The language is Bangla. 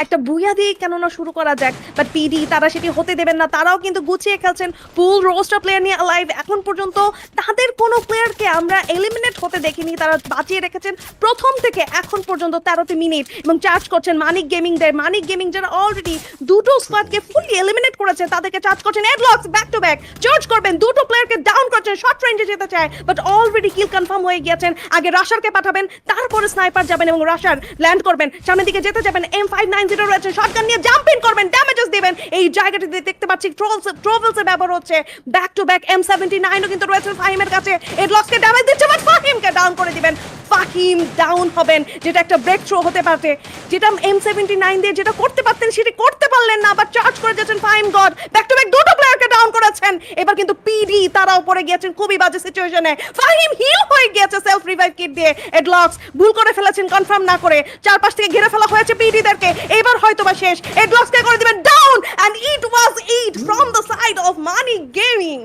একটা বুয়া দিয়ে কেননা শুরু করা যাক, বাট পিডি তারা সেটি হতে দেবেন না। তারাও কিন্তু গুছিয়ে খেলছেন, ফুল রোস্টার প্লেয়ার নিয়ে লাইভ। এখন পর্যন্ত তাদের কোনো প্লেয়ারকে আমরা এলিমিনেট হতে দেখিনি, তারা বাঁচিয়ে রেখেছেন প্রথম থেকে এখন পর্যন্ত 13টি মিনিট এবং চার্জ করছেন মানিক গেমিং যারা অলরেডি দুটো স্কোয়াডকে ফুললি এলিমিনেট করেছে, তাদেরকে চার্জ করছেন। এডলক্স ব্যাক টু ব্যাক চার্জ করবেন, দুটো প্লেয়ারকে ডাউন করছেন, শর্ট রেঞ্জে যেতে চায় বাট অলরেডি কিল কনফার্ম হয়ে গিয়েছেন। আগে রাশারকে পাঠাবেন, তারপরে স্নাইপার যাবেন এবং রাশার ল্যান্ড করবেন, সামনের দিকে যেতে যাবেন। M590 রয়েছে, শটগান নিয়ে জাম্প ইন করবেন, ড্যামেজেস দিবেন। এই জায়গাটিতে দেখতে পাচ্ছি ট্রোভেলসের ব্যবহার হচ্ছে, ব্যাক টু ব্যাক M79ও কিন্তু রয়েছে ফাহিমের কাছে। এডলক্সকে ড্যামেজ দিচ্ছে বাট ফাহিমকে ডাউন করে দিবেন। ফাহিম ডাউন হবেন, যেটা একটা ব্রেক থ্রো হতে পারে, যেটা M79 দিয়ে যেটা করতে পারতেন সেটি করতে পারলেন না। আবার চার্জ করে যাচ্ছেন Fahim god, back to back দুটো প্লেয়ারকে ডাউন করেছেন। এবার কিন্তু পিডি তারাও পড়ে গিয়েছেন খুবই বাজে সিচুয়েশনে। ফাহিম হিল হয়ে গিয়েছে সেলফ রিভাইভ কিট দিয়ে। এডলক্স ভুল করে ফেলেছেন কনফার্ম না করে, চারপাশ থেকে ঘিরে ফেলা হয়েছে পিডিদেরকে। এবার হয়তোবা শেষ, এডলক্সকে করে দিবেন down, and it was it from the side of Money Gaming.